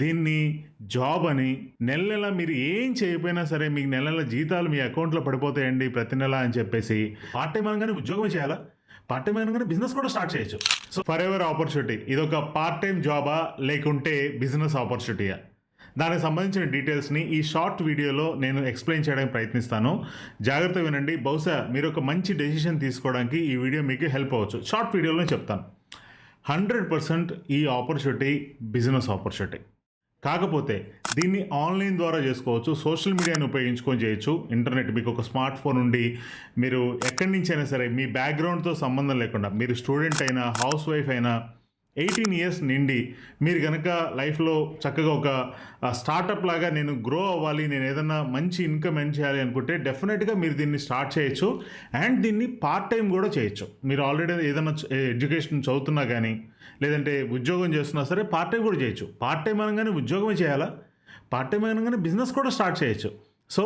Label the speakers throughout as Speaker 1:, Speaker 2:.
Speaker 1: దీన్ని జాబ్ అని, నెల నెల మీరు ఏం చేయకపోయినా సరే మీకు నెల నెల జీతాలు మీ అకౌంట్లో పడిపోతాయండి ప్రతి నెల అని చెప్పేసి పార్ట్ టైం అనగానే ఉద్యోగం చేయాలా? పార్ట్ టైం అనగానే బిజినెస్ కూడా స్టార్ట్ చేయొచ్చు. సో ఫర్ ఎవర్ ఆపర్చునిటీ ఇదొక పార్ట్ టైం జాబా లేకుంటే బిజినెస్ ఆపర్చునిటీయా? దానికి సంబంధించిన డీటెయిల్స్ని ఈ షార్ట్ వీడియోలో నేను ఎక్స్ప్లెయిన్ చేయడానికి ప్రయత్నిస్తాను. జాగ్రత్త వినండి. బహుశా మీరు ఒక మంచి డెసిషన్ తీసుకోవడానికి ఈ వీడియో మీకు హెల్ప్ అవ్వచ్చు. షార్ట్ వీడియోలో చెప్తాను. 100% ఈ ఆపర్చునిటీ బిజినెస్ ఆపర్చునిటీ. కాకపోతే దీన్ని ఆన్లైన్ ద్వారా చేసుకోవచ్చు. సోషల్ మీడియాని ఉపయోగించుకొని చేయొచ్చు. ఇంటర్నెట్ మీకు ఒక స్మార్ట్ ఫోన్ ఉండి మీరు ఎక్కడి నుంచైనా సరే మీ బ్యాక్గ్రౌండ్తో సంబంధం లేకుండా, మీరు స్టూడెంట్ అయినా హౌస్ వైఫ్ అయినా 18 ఇయర్స్ నిండి మీరు కనుక లైఫ్లో చక్కగా ఒక స్టార్టప్ లాగా నేను గ్రో అవ్వాలి, నేను ఏదన్నా మంచి ఇన్కమ్ ఎర్న్ చేయాలి అనుకుంటే డెఫినెట్గా మీరు దీన్ని స్టార్ట్ చేయొచ్చు. అండ్ దీన్ని పార్ట్ టైం కూడా చేయొచ్చు. మీరు ఆల్రెడీ ఏదైనా ఎడ్యుకేషన్ చదువుతున్నా కానీ లేదంటే ఉద్యోగం చేస్తున్నా సరే పార్ట్ టైం కూడా చేయొచ్చు. పార్ట్ టైం అనగానే ఉద్యోగమే చేయాలా? పార్ట్ టైం అనగానే బిజినెస్ కూడా స్టార్ట్ చేయొచ్చు. సో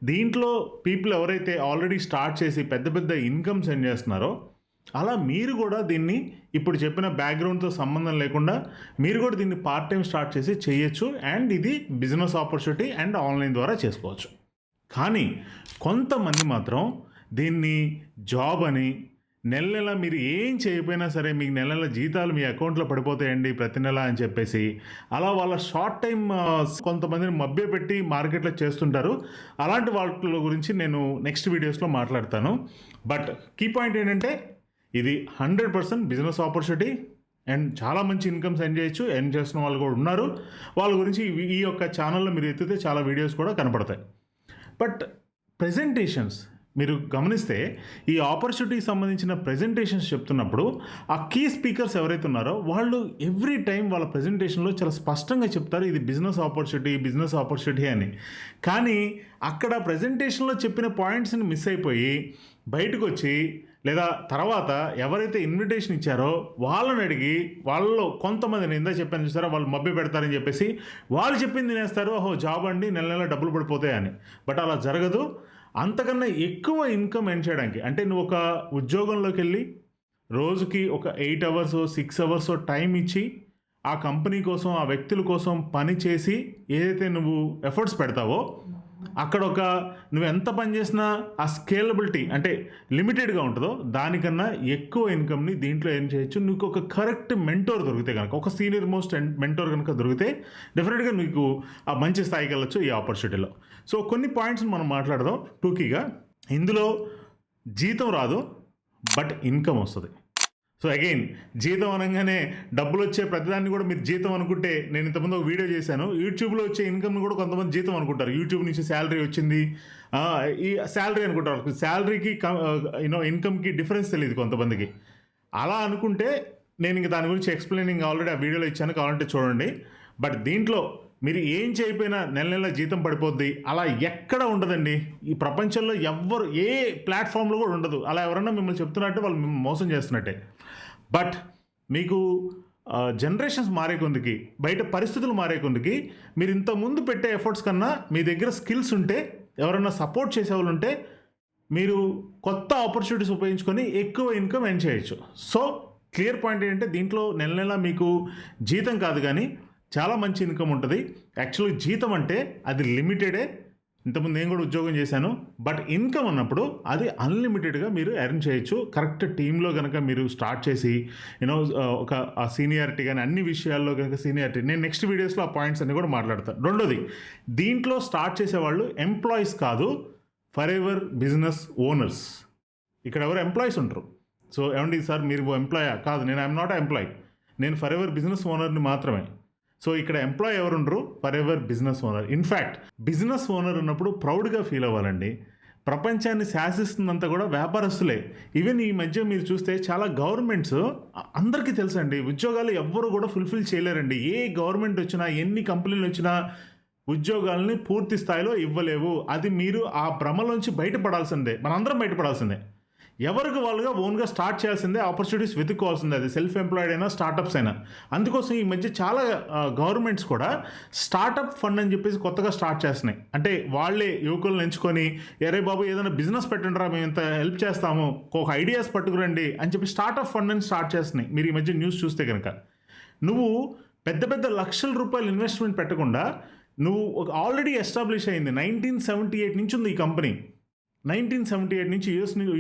Speaker 1: దీంట్లో పీపుల్ ఎవరైతే ఆల్రెడీ స్టార్ట్ చేసి పెద్ద పెద్ద ఇన్కమ్స్ ఎర్న్ చేస్తున్నారో అలా మీరు కూడా దీన్ని ఇప్పుడు చెప్పిన బ్యాక్గ్రౌండ్తో సంబంధం లేకుండా మీరు కూడా దీన్ని పార్ట్ టైం స్టార్ట్ చేసి చేయొచ్చు. అండ్ ఇది బిజినెస్ ఆపర్చునిటీ అండ్ ఆన్లైన్ ద్వారా చేసుకోవచ్చు. కానీ కొంతమంది మాత్రం దీన్ని జాబ్ అని, నెల నెల మీరు ఏం చేయకపోయినా సరే మీకు నెల నెల జీతాలు మీ అకౌంట్లో పడిపోతాయండి ప్రతి నెల అని చెప్పేసి అలా వాళ్ళ షార్ట్ టైం కొంతమందిని మభ్యపెట్టి మార్కెట్లో చేస్తుంటారు. అలాంటి వాళ్ళ గురించి నేను నెక్స్ట్ వీడియోస్లో మాట్లాడతాను. బట్ కీ పాయింట్ ఏంటంటే ఇది 100% బిజినెస్ ఆపర్చునిటీ అండ్ చాలా మంచి ఇన్కమ్స్ ఎర్న్ చేయొచ్చు. ఎర్న్ చేస్తున్న వాళ్ళు కూడా ఉన్నారు. వాళ్ళ గురించి ఈ యొక్క ఛానల్లో మీరు ఎత్తితే చాలా వీడియోస్ కూడా కనపడతాయి. బట్ ప్రెజెంటేషన్స్ మీరు గమనిస్తే ఈ ఆపర్చునిటీకి సంబంధించిన ప్రెజెంటేషన్స్ చెప్తున్నప్పుడు ఆ కీ స్పీకర్స్ ఎవరైతే ఉన్నారో వాళ్ళు ఎవ్రీ టైం వాళ్ళ ప్రెజెంటేషన్లో చాలా స్పష్టంగా చెప్తారు ఇది బిజినెస్ ఆపర్చునిటీ అని. కానీ అక్కడ ప్రెజెంటేషన్లో చెప్పిన పాయింట్స్ని మిస్ అయిపోయి బయటకు వచ్చి లేదా తర్వాత ఎవరైతే ఇన్విటేషన్ ఇచ్చారో వాళ్ళని అడిగి వాళ్ళలో కొంతమందిని ఇందా చెప్పాను చూసారా, వాళ్ళు మభ్య పెడతారని చెప్పేసి వాళ్ళు చెప్పింది తినేస్తారు. ఓహో జాబ్ అండి నెల నెల డబ్బులు పడిపోతాయని. బట్ అలా జరగదు. అంతకన్నా ఎక్కువ ఇన్కమ్ ఎర్న్ చేయడానికి అంటే నువ్వు ఒక ఉద్యోగంలోకి వెళ్ళి రోజుకి ఒక 8 అవర్స్ 6 అవర్స్ టైం ఇచ్చి ఆ కంపెనీ కోసం ఆ వ్యక్తుల కోసం పని చేసి ఏదైతే నువ్వు ఎఫర్ట్స్ పెడతావో అక్కడ ఒక నువ్వు ఎంత పని చేసినా ఆ స్కేలబిలిటీ అంటే లిమిటెడ్గా ఉంటుందో దానికన్నా ఎక్కువ ఇన్కమ్ని దీంట్లో ఏం చేయొచ్చు. నీకు ఒక కరెక్ట్ మెంటోర్ దొరికితే కనుక, ఒక సీనియర్ మోస్ట్ మెంటోర్ కనుక దొరికితే డెఫినెట్గా నీకు ఆ మంచి స్థాయికి వెళ్ళొచ్చు ఈ ఆపర్చునిటీలో. సో కొన్ని పాయింట్స్ని మనం మాట్లాడదాం టూకీగా. ఇందులో జీతం రాదు, బట్ ఇన్కమ్ వస్తుంది. సో అగైన్ జీతం అనగానే డబ్బులు వచ్చే ప్రతిదాన్ని కూడా మీరు జీతం అనుకుంటే, నేను ఇంతకుముందు ఒక వీడియో చేశాను, యూట్యూబ్లో వచ్చే ఇన్కమ్ని కూడా కొంతమంది జీతం అనుకుంటారు. యూట్యూబ్ నుంచి శాలరీ వచ్చింది ఈ శాలరీ అనుకుంటారు. శాలరీకి ఇన్కమ్కి డిఫరెన్స్ తెలియదు కొంతమందికి. అలా అనుకుంటే నేను ఇంక దాని గురించి ఎక్స్ప్లెయినింగ్ ఆల్రెడీ ఆ వీడియోలో ఇచ్చాను, కావాలంటే చూడండి. బట్ దీంట్లో మీరు ఏం చేయకపోయినా నెల నెల జీతం పడిపోద్ది అలా ఎక్కడ ఉండదండి. ఈ ప్రపంచంలో ఎవ్వరు ఏ ప్లాట్ఫామ్లో కూడా ఉండదు. అలా ఎవరన్నా మిమ్మల్ని చెప్తున్నట్టు వాళ్ళు మిమ్మల్ని మోసం చేస్తున్నట్టే. బట్ మీకు జనరేషన్స్ మారే కొద్దికి, బయట పరిస్థితులు మారే కొద్దికి మీరు ఇంతకుముందు పెట్టే ఎఫర్ట్స్ కన్నా మీ దగ్గర స్కిల్స్ ఉంటే, ఎవరన్నా సపోర్ట్ చేసేవాళ్ళు ఉంటే మీరు కొత్త ఆపర్చునిటీస్ ఉపయోగించుకొని ఎక్కువ ఇన్కమ్ ఎర్న్ చేయొచ్చు. సో క్లియర్ పాయింట్ ఏంటంటే దీంట్లో నెల నెల మీకు జీతం కాదు కానీ చాలా మంచి ఇన్కమ్ ఉంటుంది. యాక్చువల్లీ జీతం అంటే అది లిమిటెడే. ఇంతకుముందు నేను కూడా ఉద్యోగం చేశాను. బట్ ఇన్కమ్ అన్నప్పుడు అది అన్లిమిటెడ్గా మీరు ఎర్న్ చేయొచ్చు. కరెక్ట్ టీంలో కనుక మీరు స్టార్ట్ చేసి ఒక ఆ సీనియారిటీ కానీ అన్ని విషయాల్లో కనుక సీనియారిటీ, నేను నెక్స్ట్ వీడియోస్లో ఆ పాయింట్స్ అన్ని కూడా మాట్లాడతాను. రెండోది, దీంట్లో స్టార్ట్ చేసేవాళ్ళు ఎంప్లాయీస్ కాదు, ఫర్ ఎవర్ బిజినెస్ ఓనర్స్. ఇక్కడ ఎవరు ఎంప్లాయీస్ ఉంటారు. సో ఏమండి సార్ మీరు ఎంప్లాయా? కాదు, నేను ఐఎమ్ నాట్ ఎంప్లాయీ, నేను ఫర్ ఎవర్ బిజినెస్ ఓనర్ని మాత్రమే. సో ఇక్కడ ఎంప్లాయ్ ఎవరు ఉండరు, for ever business owner. In fact business owner ఉన్నప్పుడు ప్రౌడ్గా ఫీల్ అవ్వాలండి. ప్రపంచాన్ని శాసిస్తుందంతా కూడా వ్యాపారస్తులే. ఈవెన్ ఈ మధ్య మీరు చూస్తే చాలా గవర్నమెంట్స్, అందరికీ తెలుసండి, ఉద్యోగాలు ఎవ్వరు కూడా ఫుల్ఫిల్ చేయలేరండి. ఏ గవర్నమెంట్ వచ్చినా ఎన్ని కంపెనీలు వచ్చినా ఉద్యోగాలని పూర్తి స్థాయిలో ఇవ్వలేవు. అది మీరు ఆ భ్రమలోంచి బయటపడాల్సిందే, మనందరం బయటపడాల్సిందే. ఎవరికి వాళ్ళుగా ఓన్గా స్టార్ట్ చేయాల్సిందే, ఆపర్చునిటీస్ వెతుక్కోవాల్సిందే. అది సెల్ఫ్ ఎంప్లాయిడ్ అయినా స్టార్టప్స్ అయినా. అందుకోసం ఈ మధ్య చాలా గవర్నమెంట్స్ కూడా స్టార్టప్ ఫండ్ అని చెప్పేసి కొత్తగా స్టార్ట్ చేస్తున్నాయి. అంటే వాళ్ళే యువకులను ఎంచుకొని, ఎరే బాబు ఏదైనా బిజినెస్ పెట్టండి రా, మేము ఇంత హెల్ప్ చేస్తాము, ఒక ఐడియాస్ పట్టుకురండి అని చెప్పి స్టార్టప్ ఫండ్ అని స్టార్ట్ చేస్తున్నాయి. మీరు ఈ మధ్య న్యూస్ చూస్తే కనుక నువ్వు పెద్ద పెద్ద లక్షల రూపాయలు ఇన్వెస్ట్మెంట్ పెట్టకుండా నువ్వు ఆల్రెడీ ఎస్టాబ్లిష్ అయింది. 1978 నుంచి ఉంది ఈ కంపెనీ. 1978 నుంచి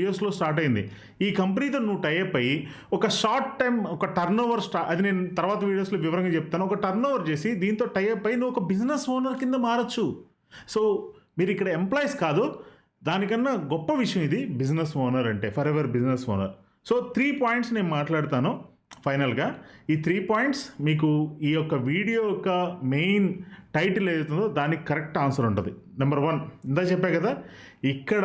Speaker 1: యూఎస్లో స్టార్ట్ అయింది. ఈ కంపెనీతో నువ్వు టైఅప్ అయ్యి ఒక షార్ట్ టైం ఒక టర్న్ ఓవర్ అది నేను తర్వాత వీడియోస్లో వివరంగా చెప్తాను. ఒక టర్న్ ఓవర్ చేసి దీంతో టైఅప్ అయ్యి నువ్వు ఒక బిజినెస్ ఓనర్ కింద మారచ్చు. సో మీరు ఇక్కడ ఎంప్లాయీస్ కాదు, దానికన్నా గొప్ప విషయం ఇది బిజినెస్ ఓనర్ అంటే, for ever business owner. So 3 points నేను మాట్లాడతాను ఫైనల్గా. ఈ 3 పాయింట్స్ మీకు ఈ యొక్క వీడియో యొక్క మెయిన్ టైటిల్ ఏదైతుందో దానికి కరెక్ట్ ఆన్సర్ ఉంటుంది. నెంబర్ 1, ఇందా చెప్పా కదా, ఇక్కడ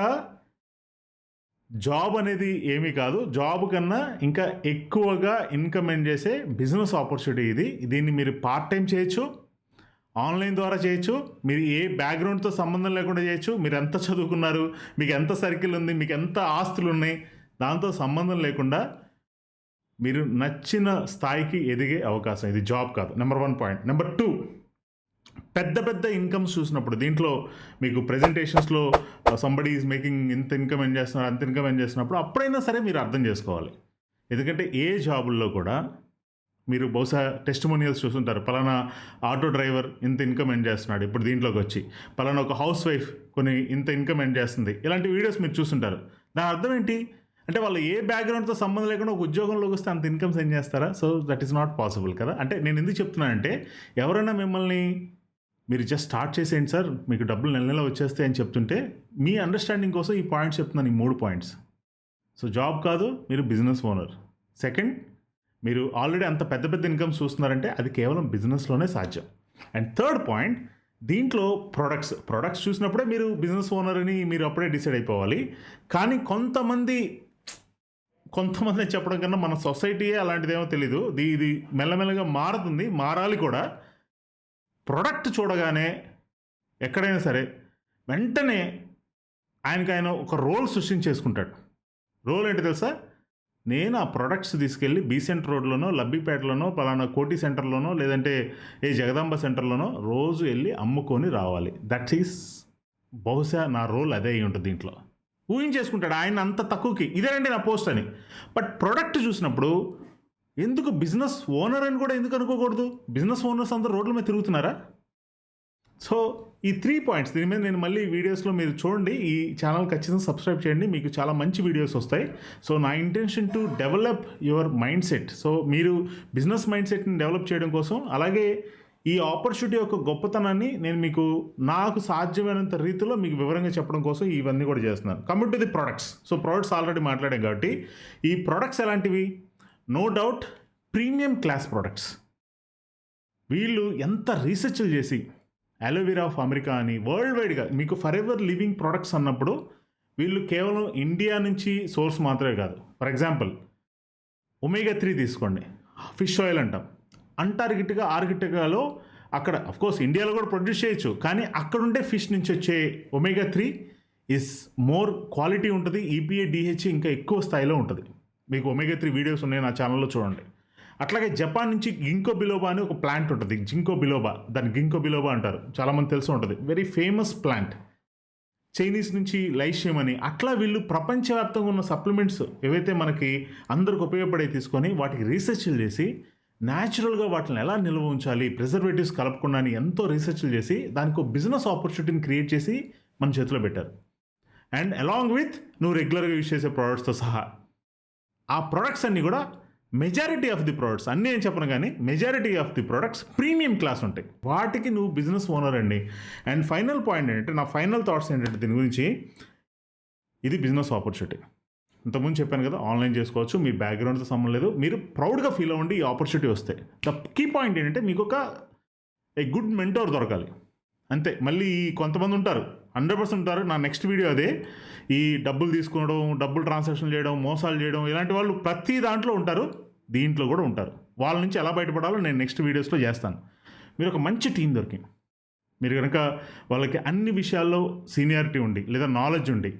Speaker 1: జాబ్ అనేది ఏమీ కాదు, జాబ్ కన్నా ఇంకా ఎక్కువగా ఇన్కమ్ ఎర్న్ చేసే బిజినెస్ ఆపర్చునిటీ ఇది. దీన్ని మీరు పార్ట్ టైం చేయొచ్చు, ఆన్లైన్ ద్వారా చేయొచ్చు, మీరు ఏ బ్యాక్గ్రౌండ్తో సంబంధం లేకుండా చేయొచ్చు. మీరు ఎంత చదువుకున్నారు, మీకు ఎంత సర్కిల్ ఉంది, మీకు ఎంత ఆస్తులు ఉన్నాయి, దాంతో సంబంధం లేకుండా మీరు నచ్చిన స్థాయికి ఎదిగే అవకాశం. ఇది జాబ్ కాదు. Number 1 point. నెంబర్ 2, పెద్ద పెద్ద ఇన్కమ్స్ చూసినప్పుడు దీంట్లో మీకు ప్రెజెంటేషన్స్లో సంబడీ ఈజ్ మేకింగ్ ఇంత ఇన్కమ్ ఏం చేస్తున్నారు, అంత ఇన్కమ్ ఏం చేస్తున్నప్పుడు అప్పుడైనా సరే మీరు అర్థం చేసుకోవాలి. ఎందుకంటే ఏ జాబుల్లో కూడా మీరు బహుశా టెస్టిమోనియల్స్ చూస్తుంటారు. పలానా ఆటో డ్రైవర్ ఇంత ఇన్కమ్ ఎర్న్ చేస్తున్నాడు ఇప్పుడు దీంట్లోకి వచ్చి, పలానా ఒక హౌస్ వైఫ్ కొన్ని ఇంత ఇన్కమ్ ఎర్న్ చేస్తుంది, ఇలాంటి వీడియోస్ మీరు చూస్తుంటారు. దాని అర్థం ఏంటి అంటే వాళ్ళు ఏ బ్యాక్గ్రౌండ్తో సంబంధం లేకుండా ఒక ఉద్యోగంలోకి వస్తే అంత ఇన్కమ్స్ ఏం చేస్తారా? So that is not possible కదా. అంటే నేను ఎందుకు చెప్తున్నానంటే, ఎవరైనా మిమ్మల్ని మీరు జస్ట్ స్టార్ట్ చేసేయండి సార్ మీకు డబ్బులు నెల నెల వచ్చేస్తాయి అని చెప్తుంటే, మీ అండర్స్టాండింగ్ కోసం ఈ పాయింట్స్ చెప్తున్నాను, ఈ 3 పాయింట్స్. సో జాబ్ కాదు, మీరు బిజినెస్ ఓనర్. సెకండ్, మీరు ఆల్రెడీ అంత పెద్ద పెద్ద ఇన్కమ్స్ చూస్తున్నారంటే అది కేవలం బిజినెస్లోనే సాధ్యం. అండ్ థర్డ్ పాయింట్, దీంట్లో ప్రొడక్ట్స్ చూసినప్పుడే మీరు బిజినెస్ ఓనర్ అని మీరు అప్పుడే డిసైడ్ అయిపోవాలి. కానీ కొంతమంది చెప్పడం కన్నా మన సొసైటీయే అలాంటిదేమో తెలీదు. ఇది మెల్లమెల్లగా మారుతుంది, మారాలి కూడా. ప్రొడక్ట్ చూడగానే ఎక్కడైనా సరే వెంటనే ఆయన ఒక రోల్ సృష్టించేసుకుంటాడు. రోల్ ఏంటి తెలుసా? నేను ఆ ప్రొడక్ట్స్ తీసుకెళ్ళి బీసెంట్ రోడ్లోనో, లబ్బిపేటలోనో, పలానా కోటి సెంటర్లోనో, లేదంటే ఏ జగదాంబ సెంటర్లోనో రోజు వెళ్ళి అమ్ముకొని రావాలి. దట్ ఈస్ బహుశా నా రోల్ అదే అయి ఉంటుంది. దీంట్లో ఊహించేసుకుంటాడు ఆయన అంత తక్కువకి, ఇదేనండి నా పోస్ట్ అని. బట్ ప్రొడక్ట్ చూసినప్పుడు ఎందుకు బిజినెస్ ఓనర్ అని కూడా ఎందుకు అనుకోకూడదు? బిజినెస్ ఓనర్స్ అందరూ రోడ్ల మీద తిరుగుతున్నారా? సో ఈ 3 పాయింట్స్ దీని మీద నేను మళ్ళీ వీడియోస్లో మీరు చూడండి. ఈ ఛానల్ ఖచ్చితంగా సబ్స్క్రైబ్ చేయండి, మీకు చాలా మంచి వీడియోస్ వస్తాయి. సో నా intention to develop your mind set. So మీరు బిజినెస్ మైండ్ సెట్ని డెవలప్ చేయడం కోసం, అలాగే ఈ ఆపర్చునిటీ యొక్క గొప్పతనాన్ని నేను మీకు నాకు సాధ్యమైనంత రీతిలో మీకు వివరంగా చెప్పడం కోసం ఇవన్నీ కూడా చేస్తున్నాను. Coming to the products. So products already మాట్లాడాం కాబట్టి ఈ ప్రొడక్ట్స్ ఎలాంటివి? No doubt premium class products. వీళ్ళు ఎంత రీసెర్చ్లు చేసి అలోవెరా ఆఫ్ అమెరికా అని వరల్డ్ వైడ్గా మీకు ఫర్ ఎవర్ లివింగ్ ప్రొడక్ట్స్ అన్నప్పుడు వీళ్ళు కేవలం ఇండియా నుంచి సోర్స్ మాత్రమే కాదు. ఫర్ ఎగ్జాంపుల్ ఒమేగా 3 తీసుకోండి, ఫిష్ ఆయిల్ అంటాం. ఆర్కిటికాలో అక్కడ అఫ్కోర్స్ ఇండియాలో కూడా ప్రొడ్యూస్ చేయొచ్చు, కానీ అక్కడుండే ఫిష్ నుంచి వచ్చే ఒమేగా 3 ఇస్ మోర్ క్వాలిటీ ఉంటుంది. ఈపీఏ డిహెచ్ ఇంకా ఎక్కువ స్థాయిలో ఉంటుంది. మీకు ఒమేగా 3 వీడియోస్ ఉన్నాయి నా ఛానల్లో చూడండి. అట్లాగే జపాన్ నుంచి గింకో బిలోబా అని ఒక ప్లాంట్ ఉంటుంది, జింకో బిలోబా, దాన్ని గింకో బిలోబా అంటారు, చాలామంది తెలిసి ఉంటుంది. Very famous plant. చైనీస్ నుంచి లైషియం అని. అట్లా వీళ్ళు ప్రపంచవ్యాప్తంగా ఉన్న సప్లిమెంట్స్ ఏవైతే మనకి అందరికి ఉపయోగపడే తీసుకొని వాటికి రీసెర్చ్లు చేసి న్యాచురల్గా వాటిని ఎలా నిల్వ ఉంచాలి, ప్రిజర్వేటివ్స్ కలపకుండా అని ఎంతో రీసెర్చ్లు చేసి దానికి ఒక బిజినెస్ ఆపర్చునిటీని క్రియేట్ చేసి మన చేతిలో పెట్టారు. అండ్ అలాంగ్ విత్ నువ్వు రెగ్యులర్గా యూజ్ చేసే ప్రోడక్ట్స్తో సహా ఆ ప్రొడక్ట్స్ అన్నీ కూడా మెజారిటీ ఆఫ్ ది ప్రొడక్ట్స్, అన్నీ ఏం చెప్పను కానీ majority of the products premium class ఉంటాయి. వాటికి నువ్వు బిజినెస్ ఓనర్ అండి. అండ్ ఫైనల్ పాయింట్ ఏంటంటే, నా ఫైనల్ థాట్స్ ఏంటంటే దీని గురించి, ఇది బిజినెస్ ఆపర్చునిటీ. ఇంతకుముందు చెప్పాను కదా, ఆన్లైన్ చేసుకోవచ్చు, మీ బ్యాక్గ్రౌండ్తో సంబంధం లేదు, మీరు ప్రౌడ్గా ఫీల్ అవ్వండి ఈ ఆపర్చునిటీ వస్తే. ద కీ పాయింట్ ఏంటంటే మీకు ఒక గుడ్ మెంటోర్ దొరకాలి అంతే. మళ్ళీ కొంతమంది ఉంటారు, 100% ఉంటారు. నా నెక్స్ట్ వీడియో అదే, ఈ డబ్బులు తీసుకోవడం, డబ్బులు ట్రాన్సాక్షన్ చేయడం, మోసాలు చేయడం, ఇలాంటి వాళ్ళు ప్రతి దాంట్లో ఉంటారు, దీంట్లో కూడా ఉంటారు. వాళ్ళ నుంచి ఎలా బయటపడాలో నేను నెక్స్ట్ వీడియోస్లో చేస్తాను. మీరు ఒక మంచి టీం దొరికి, మీరు కనుక వాళ్ళకి అన్ని విషయాల్లో సీనియారిటీ ఉండి లేదా నాలెడ్జ్ ఉండి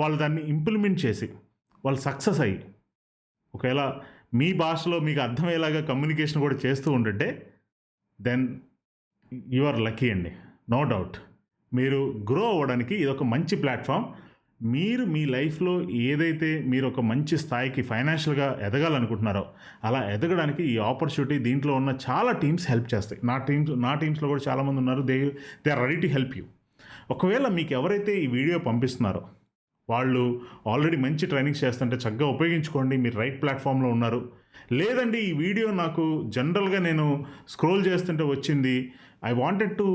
Speaker 1: వాళ్ళు దాన్ని ఇంప్లిమెంట్ చేసి వాళ్ళు సక్సెస్ అయ్యి, ఒకవేళ మీ భాషలో మీకు అర్థమయ్యేలాగా కమ్యూనికేషన్ కూడా చేస్తూ ఉంటుంటే, దెన్ యు ఆర్ లక్కీ అండి, నో డౌట్. మీరు గ్రో అవ్వడానికి ఇది ఒక మంచి ప్లాట్ఫామ్. మీరు మీ లైఫ్లో ఏదైతే మీరు ఒక మంచి స్థాయికి ఫైనాన్షియల్గా ఎదగాలనుకుంటున్నారో అలా ఎదగడానికి ఈ ఆపర్చునిటీ దీంట్లో ఉన్న చాలా టీమ్స్ హెల్ప్ చేస్తాయి. నా టీమ్స్లో కూడా చాలామంది ఉన్నారు. They are ready to help you. ఒకవేళ మీకు ఎవరైతే ఈ వీడియో పంపిస్తున్నారో వాళ్ళు ఆల్రెడీ మంచి ట్రైనింగ్స్ చేస్తుంటే చక్కగా ఉపయోగించుకోండి, మీరు రైట్ ప్లాట్ఫామ్లో ఉన్నారు. లేదండి ఈ వీడియో నాకు జనరల్గా నేను స్క్రోల్ చేస్తుంటే వచ్చింది, I wanted to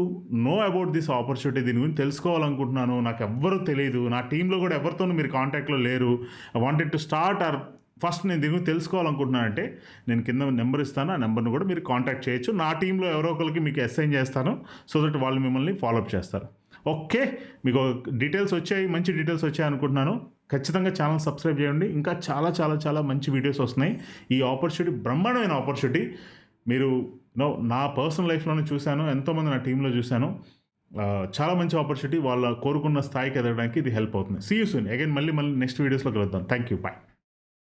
Speaker 1: know about this opportunity, దీని గురించి తెలుసుకోవాలనుకుంటున్నాను, నాకు ఎవ్వరూ తెలియదు, నా టీంలో కూడా ఎవరితోనూ మీరు కాంటాక్ట్లో లేరు, I wanted to start or first నేను దీని గురించి తెలుసుకోవాలనుకుంటున్నానంటే నేను కింద నెంబర్ ఇస్తాను, ఆ నెంబర్ను కూడా మీరు కాంటాక్ట్ చేయొచ్చు. నా టీంలో ఎవరో ఒకరికి మీకు అసైన్ చేస్తాను, సో దట్ వాళ్ళు మిమ్మల్ని ఫాలోఅప్ చేస్తారు. ఓకే, మీకు డీటెయిల్స్ వచ్చాయి, మంచి డీటెయిల్స్ వచ్చాయి అనుకుంటున్నాను. ఖచ్చితంగా ఛానల్ సబ్స్క్రైబ్ చేయండి, ఇంకా చాలా చాలా చాలా మంచి వీడియోస్ వస్తున్నాయి. ఈ ఆపర్చునిటీ బ్రహ్మాండమైన ఆపర్చునిటీ. మీరు నా పర్సనల్ లైఫ్లోనే చూశాను, ఎంతోమంది నా టీంలో చూశాను. చాలా మంచి ఆపర్చునిటీ. వాళ్ళ కోరుకున్న స్థాయికి ఎదగడానికి ఇది హెల్ప్ అవుతుంది. See you soon again. మళ్ళీ నెక్స్ట్ వీడియోస్లో కలుద్దాం. Thank you, bye.